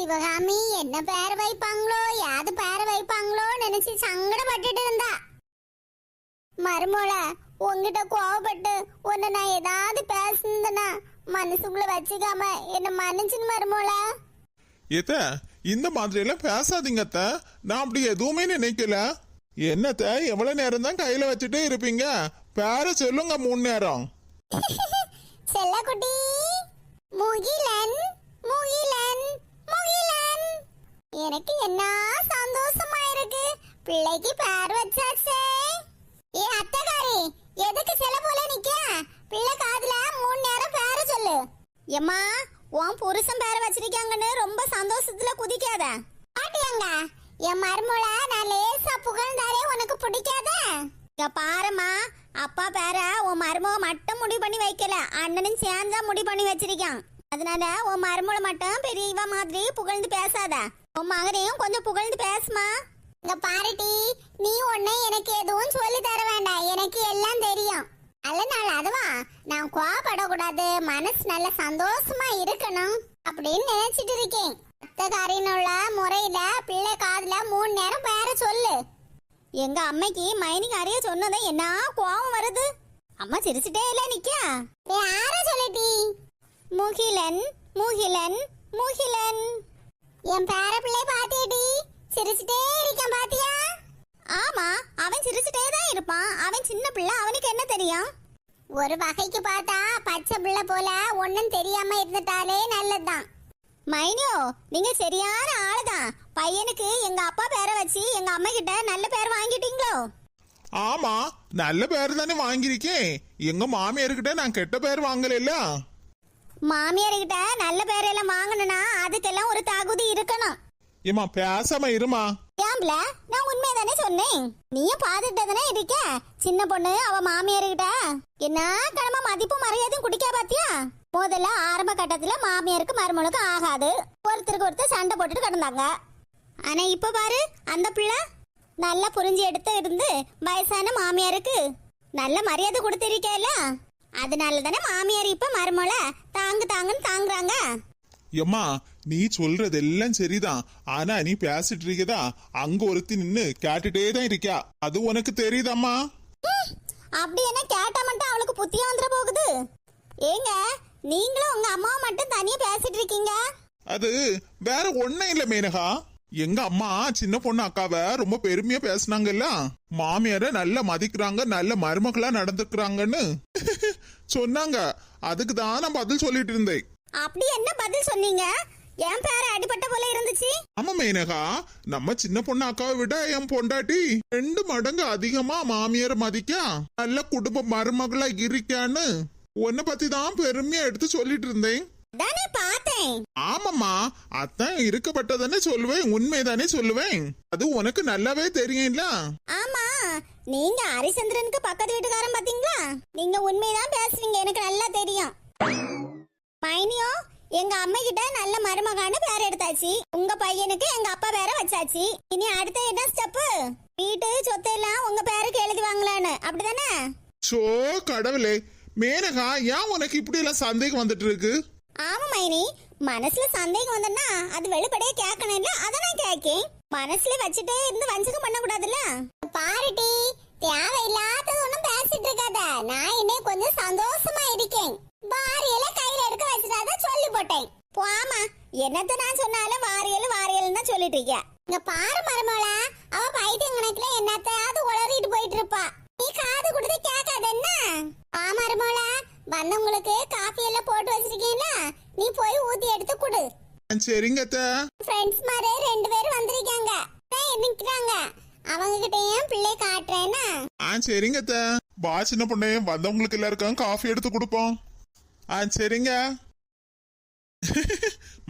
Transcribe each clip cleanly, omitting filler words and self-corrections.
சிவகாமி என்ன பேர் வைப்பாங்களோ யாது பேர் வைப்பாங்களோ நினைச்சு சங்கடப்பட்டுட்டு இருந்தா. மருமோள உங்ககிட்ட கோவப்பட்டு உன்னை நான் ஏதாவது பேசுனேன்னா மனசுக்குள்ள வச்சுக்காம என்ன மன்னிச்சுன்னு மருமோள. ஏத்த இந்த மாதிரி எல்லாம் பேசாதீங்க அத்த, நான் அப்படி எதுவுமே நினைக்கல. என்னத்த எவ்வளவு நேரம் தான் கையில வச்சுட்டே இருப்பீங்க? பேர சொல்லுங்க 3 நேரம். செல்லக்குட்டி முகிலன் முகிலன் முகிலன். எனக்கு என்ன சந்தோஷமா இருக்கு, பிள்ளைக்கு பேர் வச்சாச்சே. ஏ அத்தகாரி எதுக்கு செல்ல போல நிக்க? பிள்ளை காதுல 3 நேரம் பேர சொல்லு. எம்மா உன் புருஷன் பேர வச்சிருக்காங்கன்னு ரொம்ப சந்தோஷத்துல குதிக்காத. பாட்டியாங்க என் மருமோள நான் லேசா புகழ்ந்தாலே உனக்கு பிடிக்காத? இங்க பாருமா, அப்பா பேர உன் மருமக மட்டும் முடிவு பண்ணி வைக்கல, அண்ணனும் சேர்ந்தா முடிவு பண்ணி வச்சிருக்கான். அதனால உன் மருமோள மட்டும் பெரியவா மாதிரி புகழ்ந்து பேசாத, உன் மகனையும் கொஞ்சம் புகழ்ந்து பேசுமா. இங்க பாருட்டி, நீ ஒண்ணு எனக்கு எதுவும் சொல்லி தர வேண்டாம், எனக்கு எல்லாம் தெரியும். நல்ல நாள் அதுவா நான் கோவப்படக்கூடாது, மனசு நல்ல சந்தோஷமா இருக்கணும் அப்படின்னு நினைச்சிட்டு இருக்கேன். அத்தகாரினுள்ள முறையில பிள்ளை காதுல 3 நேரம் பேர சொல்லு. எங்க அம்மைக்கு மைனிகாரிய சொன்னதை என்ன கோவம் வருது. அம்மா சிரிச்சுட்டே இல்ல நிக்க. யார சொல்லிட்டி? முகிலன் முகிலன் முகிலன். என் பேர பிள்ளை பாத்தியடி, சிரிச்சுட்டே இருக்கான் பாத்தியா? ஆமா, அவன் சிரிச்சுட்டே தான் இருப்பான், அவன் சின்ன பிள்ளை, அவனுக்கு என்ன தெரியும்? ஒரு வகைக்கு பார்த்தா பச்சை பிள்ளை போல ஒன்னும் தெரியாம இருந்துட்டாலே நல்லதுதான். மைனியோ நீங்க சரியான ஆளுதான், பையனுக்கு எங்க அப்பா பேரை வச்சு எங்க அம்மா கிட்ட நல்ல பேர் வாங்கிட்டீங்களோ? ஆமா, நல்ல பேர் தானே வாங்கியிருக்கேன். எங்க மாமியார்கிட்ட நான் கெட்ட பேர் வாங்கல. மாமியார்கிட்ட நல்ல பேரெல்லாம் வாங்கணும்னா அதுக்கெல்லாம் ஒரு தகுதி இருக்கணும். ஏமா பேசாம இருமா. ஏம்பல நான் உண்மைதானே சொன்னேன், நீயும் பாத்துட்டதானே இருக்க. சின்ன பொண்ணு அவ மாமியார்கிட்ட என்ன கடமை மதிப்பு மரியாதையும் குடிக்க பாத்தியா? முதல்ல ஆரம்ப கட்டத்துல மாமியாருக்கு மருமனுக்கு ஆகாது, ஒருத்தருக்கு ஒருத்தர் சண்டை போட்டுட்டு கிடந்தாங்க. ஆனா இப்ப பாரு, அந்த பிள்ளை நல்லா புரிஞ்சு எடுத்து இருந்து வயசான மாமியாருக்கு நல்ல மரியாதை கொடுத்திருக்கேல. அதனால தானே மாமியார் இப்ப மருமல தாங்கு தாங்குன்னு தாங்குறாங்க. எம்மா நீ சொல்றதெல்லாம் சரிதான், ஆனா நீ பேசிட்டு இருக்கதா அங்க ஒருத்தி நின்னு கேட்டுட்டே தான் இருக்கா, அது உனக்கு தெரியுதாம்மா? அப்படி என்ன கேட்டா மட்டும் அவளுக்கு புத்தியா வந்துட போகுது? ஏங்க நீங்களும் உங்க அம்மாவை மட்டும் தனியா பேசிட்டு இருக்கீங்க. அது வேற ஒண்ணும் இல்ல மேனகா, எங்க அம்மா சின்ன பொண்ணு அக்காவை ரொம்ப பெருமையா பேசினாங்கல்ல, மாமியார நல்லா மதிக்கிறாங்க, நல்ல மருமகளா நடந்துக்கிறாங்கன்னு சொன்னாங்க. அதுக்கு தான் நான் பதில் சொல்லிட்டு இருந்தேன். அப்படி என்ன பதில் சொன்னீங்க? என் பேர அடிபட்ட போல இருந்துச்சு. ஆமா மேனகா, நம்ம சின்ன பொண்ணு அக்காவை விட என் பொண்டாட்டி 2 மடங்கு அதிகமா மாமியார மதிக்கா, நல்ல குடும்ப மருமகளா இருக்கான்னு உன்னை பத்தி தான் பெருமையா எடுத்து சொல்லிட்டு இருந்தேன். தானே பார்த்தேன். ஆமாமா, அதான் இருக்கப்பட்டதானே சொல்லுவேன், உண்மைதானே சொல்லுவேன், அது உனக்கு நல்லாவே தெரியும்ல. ஆமா, நீங்க ஹரிச்சந்திரனுக்கு பக்கத்து வீட்டுக்காரன் பாத்தீங்களா? நீங்க உண்மைதான் பேசுவீங்க, எனக்கு நல்லா தெரியும். மைனியோ எங்க அம்மா கிட்ட நல்ல மருமகான்னு பேர் எடுத்தாச்சு, உங்க பையனுக்கு எங்க அப்பா பேரை வச்சாச்சு. இனி அடுத்த என்ன ஸ்டெப்? வீட்டு சொத்து எல்லாம் உங்க பேருக்கு எழுதி வாங்கலான்னு, அப்படிதானே? சோ கடவுளே, மேனகா ஏன் உனக்கு இப்படி எல்லாம் சந்தேகம் வந்துட்டு இருக்கு? ஆமா மைனி, மனசுல சந்தேகம் வந்தா அது வெளிப்படையா கேட்கணும்ல, அத நான் கேட்கேன். மனசுல வச்சுட்டே இருந்து வஞ்சகம் பண்ண கூடாதுல்ல. பாருட்டி, தேவையில்லாதது ஒண்ணும் பேசிட்டு இருக்காத, நான் இன்னும் கொஞ்சம் சந்தோஷமா இருக்கேன். வாரியல கையில எடுக்க வச்சுட்டாத சொல்லி போட்டேன். போமா, என்னத்த நான் சொன்னாலும் வாரியல் வாரியல் தான் சொல்லிட்டு இருக்க. இங்க பாரு மருமோள, அவ பைத்தியம் கணக்குல என்னத்தையாவது உளறிட்டு போயிட்டு இருப்பா, நீ காது கொடுத்து கேட்காத என்ன? ஆமா மருமோள, வந்தவங்களுக்கு காஃபி எல்லாம் போட்டு வச்சிருக்கீங்கள, நீ போய் ஊத்தி எடுத்து குடு. சரிங்க. ஃப்ரெண்ட்ஸ் மாதிரி 2 பேர் வந்திருக்காங்க, நிக்கிறாங்க, அவங்க கிட்டயும் பிள்ளை காட்டுறேன்னா. சரிங்க. பா சின்ன பொண்ணே, வந்தவங்களுக்கு எல்லாருக்கும் காஃபி எடுத்து கொடுப்போம். சரிங்க.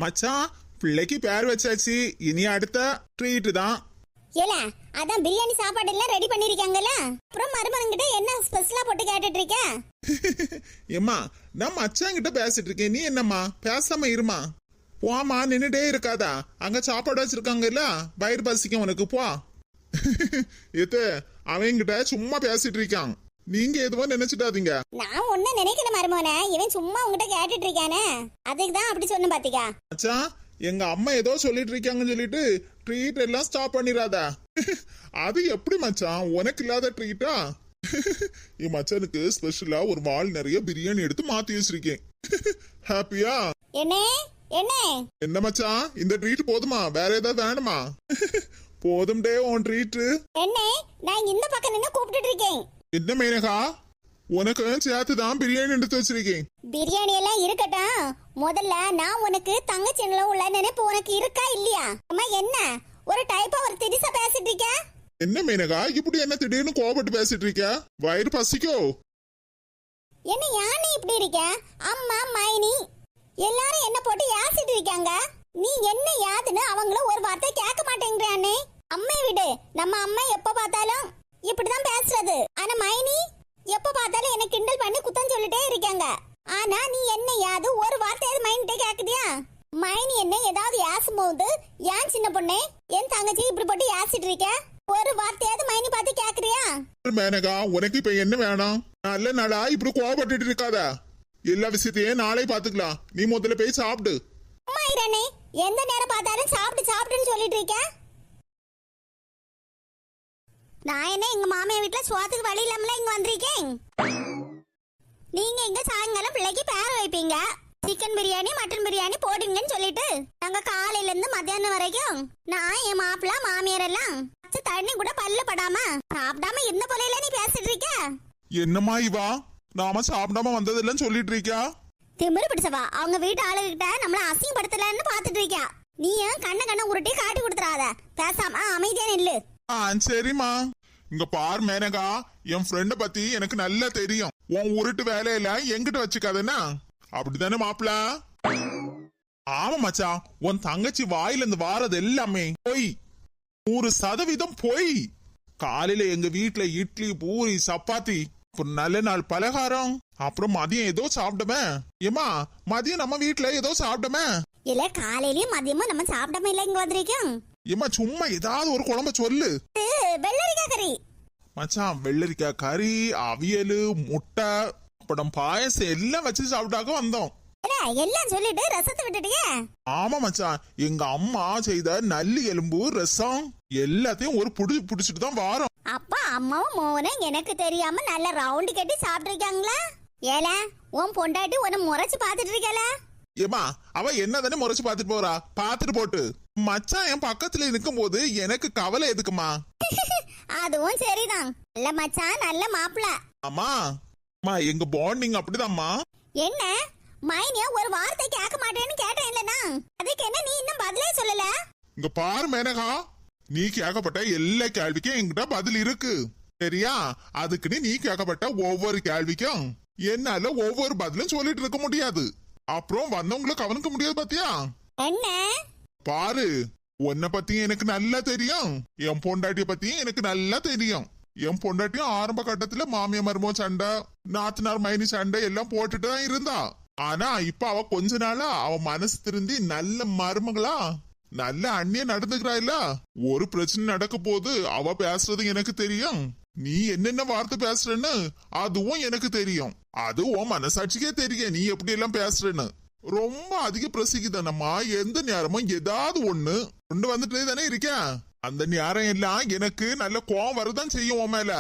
மச்சான் பிள்ளைக்கு பேர் வச்சாச்சு, இனி அடுத்த ட்ரீட் தான். ஏல அதான் பிரியாணி சாப்பாடு எல்லாம் ரெடி பண்ணிருக்காங்கல்ல, அப்புறம் மருமகன்கிட்ட என்ன ஸ்பெஷலா போட்டு கேட்டுட்டு இருக்க? ஏம்மா நான் மச்சான் கிட்ட பேசிட்டு இருக்கேன், நீ என்னம்மா பேசாம இருமா. போமா, நின்னுட்டே இருக்காதா, அங்க சாப்பாடு வச்சிருக்காங்கல்ல, வயிறு பசிக்கும் உனக்கு, போ. இது அவங்கிட்ட சும்மா பேசிட்டு இருக்கான், நீங்க எதுவும் நினைச்சிட்டாதீங்க. நான் ஒன்னும் நினைக்கல மருமோனே, இவன் சும்மா உங்ககிட்ட கேட்டுட்டு இருக்கானே, அதுக்கு தான் அப்படி சொன்ன பாத்தீங்க. மச்சான் எங்க அம்மா ஏதோ சொல்லிட்டு இருக்காங்கன்னு சொல்லிட்டு ட்ரீட் எல்லாம் ஸ்டாப் பண்ணிடாதா. அது எப்படி மச்சான் உனக்கு இல்லாத ட்ரீட்டா? என் மச்சானுக்கு ஸ்பெஷலா ஒரு வால் நிறைய பிரியாணி எடுத்து மாத்தி வச்சிருக்கேன். ஹாப்பியா? என்ன மச்சான் இந்த ட்ரீட் போதுமா, வேற ஏதாவது வேணுமா? போதும் டே உன் ட்ரீட். நான் இந்த பக்கம் நின்னு கூப்பிட்டுட்டு இருக்கேன். என்ன மேனகா, உனக்கு சேர்த்து தான் பிரியாணி எடுத்து வச்சிருக்கேன். பிரியாணி எல்லாம் இருக்கட்டும், முதல்ல நான் உனக்கு தங்கச்சின்ல உள்ள நினைப்பு உனக்கு இருக்கா இல்லையா? அம்மா என்ன ஒரு டைப்பா ஒரு திரிசா பேசிட்டு இருக்க? என்ன மேனகா இப்படி என்ன திடீர்னு கோபப்பட்டு பேசிட்டு இருக்க? வயிறு பசிக்கோ? என்ன யானை இப்படி இருக்க? அம்மா மைனி எல்லாரும் என்ன போட்டு யாசிட்டு இருக்காங்க. நீ என்ன யாதுன்னு அவங்கள ஒரு வார்த்தை கேட்க மாட்டேங்கிறானே. அம்மை விடு, நம்ம அம்மா எப்ப பார்த்தாலும் இப்படிதான் பேசுறது. ஆனா மைனி எப்ப பார்த்தாலும் என்ன கிண்டல் பண்ணி குத்தம் சொல்லிட்டே இருக்காங்க. ஆனா நீ என்ன யாது ஒரு வார்த்தையாவது மைனிட்டே கேக்குதியா? மைனி என்ன ஏதாவது யாசும் போது ஏன் சின்ன பொண்ணே என் தங்கச்சி இப்படி போட்டு யாசிட்டு இருக்க? ஒரு வார்த்தையாவது மைனி பார்த்து கேக்குறியா? மேனகா உனக்கு இப்ப என்ன வேணும்? நல்ல நாளா இப்படி கோபப்பட்டு இருக்காத. எல்லா விஷயத்தையும் நாளை பாத்துக்கலாம். நீ முதல்ல போய் சாப்பிடு. அம்மா இரனே எந்த நேரம் பார்த்தாலும் சாப்பிடுன்னு சொல்லிட்டு இருக்க. நான் என்ன எங்க மாமியார் வீட்டுல சோத்துக்கு வழி இல்லாமல இங்க வந்திருக்கேன். நீங்க இங்க சாயங்காலம் பிள்ளைக்கு பேர் வைப்பீங்க. சிக்கன் பிரியாணி மட்டன் பிரியாணி போடுங்கன்னு சொல்லிட்டு நாங்க காலையில இருந்து மத்தியானம் வரைக்கும் நான் என் மாப்பிள்ள மாமியார் எல்லாம் தண்ணி கூட பல்ல படாம சாப்பிடாம இருந்த போல நீ பேசிட்டு இருக்க. என்னம்மா இவா நாம சாப்பிடாம வந்ததெல்லாம் சொல்லிட்டு இருக்கா? திமிரு பிடிச்சவா அவங்க வீட்டு ஆளுகிட்ட நம்மள அசிங்கப்படுத்தலன்னு பாத்துட்டு இருக்கா. நீ கண்ண உருட்டி காட்டி கொடுத்துறாத, பேசாம அமைதியா நில்லு. சரிம்மா. இங்க பார் மேனகா, என் ஃப்ரெண்ட பத்தி எனக்கு நல்லா தெரியும். உன் உருட்டு வேலையில எங்கிட்ட வச்சுக்காதனா? அப்படித்தானே மாப்பிள? ஆமா மச்சான், உன் தங்கச்சி வாயில இருந்து வாரது எல்லாமே போய் 100% போய். காலையில எங்க வீட்டுல இட்லி பூரி சப்பாத்தி, அப்புறம் நல்ல நாள் பலகாரம், அப்புறம் மதியம் ஏதோ சாப்பிட்டமே. ஏமா மதியம் நம்ம வீட்டுல ஏதோ சாப்பிட்டமே. இல்ல காலையிலயும் மதியமும் நம்ம சாப்பிடாம இல்ல இங்க வந்திருக்கோம். ஏமா சும்மா ஏதாவது ஒரு குழம்பு சொல்லு. வெள்ளரிக்காய் கறி மச்சான், வெள்ளரிக்காய் கறி, அவியல், முட்டை, படம், பாயசம் எல்லாம் வச்சு சாப்பிட்டாக்க வந்தோம். எல்லாம் சொல்லிட்டு ரசத்தை விட்டுட்டியே. ஆமா மச்சான், எங்க அம்மா செய்த நல்லி எலும்பு ரசம் எல்லாத்தையும் ஒரு புடிச்சிட்டு தான் வாரோம். அப்பா அம்மாவும் மோனும் எனக்கு தெரியாம நல்ல ரவுண்டு கட்டி சாப்பிட்டுருக்காங்களா? ஏல உன் பொண்டாட்டி உன்னை முறைச்சு பாத்துட்டு இருக்கல? ஏமா அவ என்னதானே முறைச்சு பாத்துட்டு போறா, பாத்துட்டு போட்டு. மச்சான் என் பக்கத்துல இருக்கும் போது எனக்கு கவலை எதுக்குமா? அதுவும் சரிதான். நல்ல மச்சான் நல்ல மாப்பிள. ஆமா எங்க பாண்டிங் அப்படிதாம்மா. என்ன மைனியா ஒரு வார்த்தை கேட்க மாட்டேன்னு கேட்டேன் இல்லனா? அதுக்கு என்ன நீ இன்னும் பதிலே சொல்லல? இங்க பாரு மேனகா, நீ கேட்கப்பட்ட எல்லா கேள்விக்கும் என்கிட்ட பதில் இருக்கு சரியா? அதுக்குன்னு நீ கேட்கப்பட்ட ஒவ்வொரு கேள்விக்கும் என்னால ஒவ்வொரு பதிலும் சொல்லிட்டு இருக்க முடியாது. அப்புறம் வந்தவங்களை கவனிக்க முடியாது பாத்தியா? என்ன பாரு, உன்னை பத்தியும் எனக்கு நல்லா தெரியும், என் பொண்டாட்டிய பத்தியும் எனக்கு நல்லா தெரியும். என் பொண்டாட்டியும் ஆரம்ப கட்டத்துல மாமியா மருமோ சண்டை, நாத்தனார் மைனி சண்டை எல்லாம் போட்டுட்டு தான் இருந்தா. ஆனா இப்ப அவ கொஞ்ச நாளா அவ மனசு திருந்தி நல்ல மருமகளா நல்ல அண்ணிய நடந்துக்கிறா இல்ல? ஒரு பிரச்சனை நடக்க போது அவ பேசுறது எனக்கு தெரியும். நீ என்னென்ன வார்த்தை பேசுறன்னு அதுவும் எனக்கு தெரியும். அது உன் மனசாட்சிக்கே தெரியும் நீ எப்படி எல்லாம் பேசுறன்னு. ரொம்ப அதிக பிரசிக்குதானம்மா, எந்த நேரமும் ஏதாவது ஒண்ணு கொண்டு வந்துட்டே தானே இருக்கேன். அந்த நேரம் எல்லாம் எனக்கு நல்ல கோவம் வரதான் செய்யும் உன் மேல.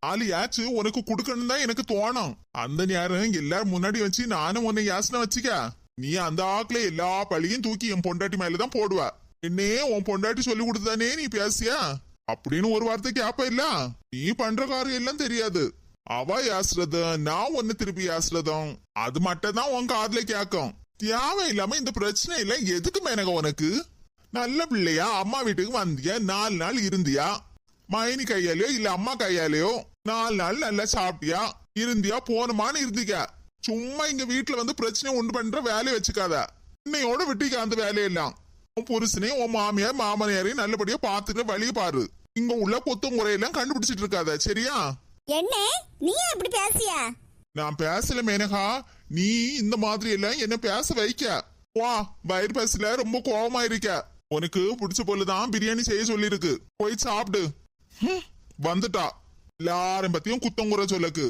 ஆளியாச்சு உனக்கு குடுக்கணும் தான் எனக்கு தோணும். அந்த நேரம் எல்லாரும் முன்னாடி வச்சு நானும் உன்னை யாசனை வச்சுக்க. நீ அந்த ஆக்குல எல்லா பழியும் தூக்கி என் பொண்டாட்டி மேலதான் போடுவ. என்னே உன் பொண்டாட்டி சொல்லி கொடுத்தானே நீ பேசியா அப்படின்னு ஒரு வார்த்தை கேப்ப இல்ல? நீ பண்ற காரியம் எல்லாம் தெரியாது. அவ யாசுறது நான் ஒன்னு திருப்பி யாசுறதும் அது மட்டும் தான் உன் காதுல கேக்கும். தேவையில்லாம இந்த பிரச்சனை எல்லாம் எதுக்கு மேனக உனக்கு? நல்ல பிள்ளையா அம்மா வீட்டுக்கு வந்தியா, 4 நாள் இருந்தியா, மைனி கையாலேயோ இல்ல அம்மா கையாலேயோ 4 நாள் நல்லா சாப்பிட்டியா இருந்தியா, போனமான்னு இருந்திக்க. சும்மா இங்க வீட்டுல வந்து பிரச்சனை உண்டு பண்ற வேலையை வச்சுக்காத. இன்னையோட விட்டிக்க அந்த வேலையெல்லாம். உன் புருஷனையும் உன் மாமியார் மாமனியாரையும் நல்லபடியா பாத்துக்கிற வழிய பாரு. இங்க உள்ள கொத்து முறையெல்லாம் கண்டுபிடிச்சிட்டு இருக்காத சரியா? என்ன நீ எப்படி பேசியா? நான் பேசல மேனகா, நீ இந்த மாதிரி எல்லாம் என்ன பேச வைக்க. வா வயிறு பேசல, ரொம்ப கோபமா இருக்க. உனக்கு பிடிச்ச போலதான் பிரியாணி செய்ய சொல்லி இருக்கு, போய் சாப்பிடு. வந்துட்டா எல்லாரும் பத்தியும் குத்தம் குறை சொல்லக்கு.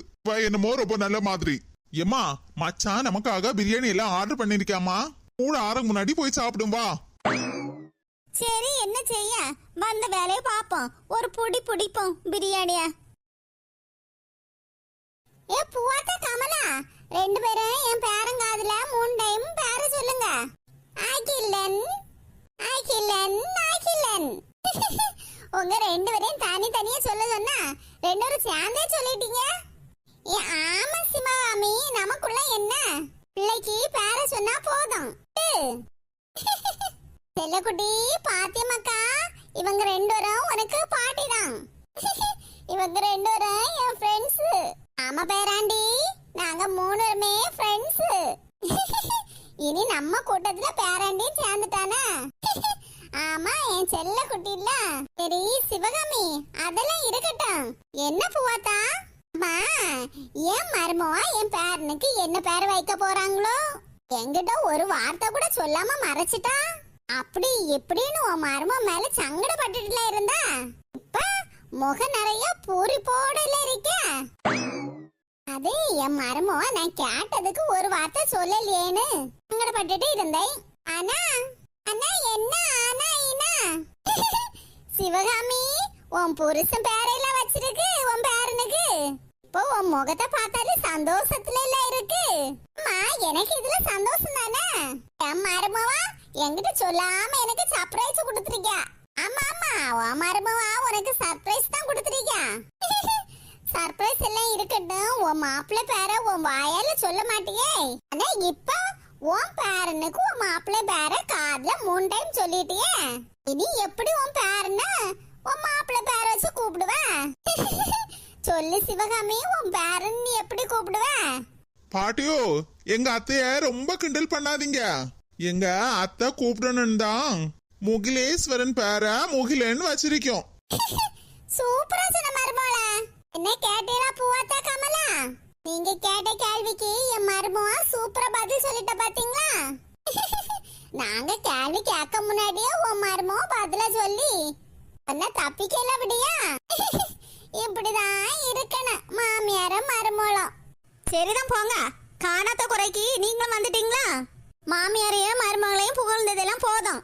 என்னமோ ரொம்ப நல்ல மாதிரி. ஏமா மச்சான் நமக்காக பிரியாணி எல்லாம் ஆர்டர் பண்ணிருக்காமா, கூட ஆறுக்கு முன்னாடி போய் சாப்பிடும் வா. சரி என்ன செய்ய, வந்த வேலையை பாப்போம். ஒரு புடி பிடிப்போம் பிரியாணிய. ஏ பூவாத்தா கமலா, ரெண்டு பேரும் என் பேரங்காதுல 3 டைம் பேர சொல்லுங்க. ஆகிலன் ஆகிலன் ஆகிலன். உங்க ரெண்டு பேரையும் தனித்தனியா சொல்ல சொன்னா ரெண்டு பேரும் சேர்ந்தே சொல்லிட்டீங்க. ஏ ஆமா சிவகாமி, நமக்குள்ள என்ன, பிள்ளைக்கு பேர சொன்னா போதும். செல்லக்குட்டி பாத்தியம்மாக்கா, இவங்க ரெண்டு பேரும் உனக்கு பாட்டி தான். இவங்க ரெண்டு பேரும் என் ஃப்ரெண்ட்ஸ். ஆமா பேராண்டி, நாங்க 3 பேருமே ஃப்ரெண்ட்ஸ். இனி நம்ம கூட்டத்துல பேராண்டி சேர்ந்துட்டானே. ஆமா என் செல்ல குட்டி இல்ல. சரி சிவகாமி, அதெல்லாம் இருக்கட்டும். என்ன பூவாத்தா, அம்மா என் மருமவா என் பேரனுக்கு என்ன பேர் வைக்க போறாங்களோ என்கிட்ட ஒரு வார்த்தை கூட சொல்லாம மறைச்சிட்டா. அப்படி எப்படின்னு உன் மரும மேல சங்கடப்பட்டுட்டுல இருந்தா, இப்ப முக நிறைய பூரி போடல இருக்க. அது என் மருமவா நான் கேட்டதுக்கு ஒரு வார்த்தை சொல்லலையேன்னு சங்கடப்பட்டுட்டு இருந்தேன். ஆனா அண்ணா என்ன ஆனா என்ன சிவகாமி, உன் புருஷன் பேரெல்லாம் வச்சிருக்கு உன் பேரனுக்கு. இப்போ உன் முகத்தை பார்த்தாலே சந்தோஷத்துல இல்ல இருக்கு. அம்மா எனக்கு இதுல சந்தோஷம் தானே. என் மருமவா என்கிட்ட சொல்லாம எனக்கு சர்ப்ரைஸ் கொடுத்துருக்கியா. ஆமா ஆமா, உன் மருமவா உனக்கு சர்ப்ரைஸ் தான் கொடுத்துருக்கியா. சர்ப்ரைஸ் எல்லாம் இருக்கட்டும், உன் மாப்பிள்ளை பேரை உன் வாயால சொல்ல மாட்டியே. ஆனா இப்ப உன் பேரனுக்கு உன் மாப்பிள்ளை பேரை காதுல 3 டைம் சொல்லிட்டியே. இனி எப்படி உன் பேரனை உன் மாப்பிள்ளை பேரை வச்சு கூப்பிடுவ? சொல்லு சிவகாமி, உன் பேரன் நீ எப்படி கூப்பிடுவ? பாட்டியோ, எங்க அத்தைய ரொம்ப கிண்டல் பண்ணாதீங்க. எங்க அத்தை கூப்பிடணும் தான் முகிலேஸ்வரன் பேர முகிலன்னு வச்சிருக்கோம். சூப்பரா சொன்ன மருமோள. என்ன கேட்டீங்களா பூவாத்தா கமலா? நீங்க கேட்ட கேள்விக்கு என் மருமவா சூப்பரா பதில் சொல்லிட்ட பாத்தீங்களா? நாங்க கேள்வி கேட்க முன்னாடியே உன் மருமவா பதில சொல்லி என்ன தப்பிக்கல விடியா? இப்படிதான் இருக்கணும் மாமியார மருமோளம். சரிதான் போங்க, காணாத குறைக்கு நீங்களும் வந்துட்டீங்களா? மாமியாரையும் மருமகளையும் புகழ்ந்ததெல்லாம் போதும்.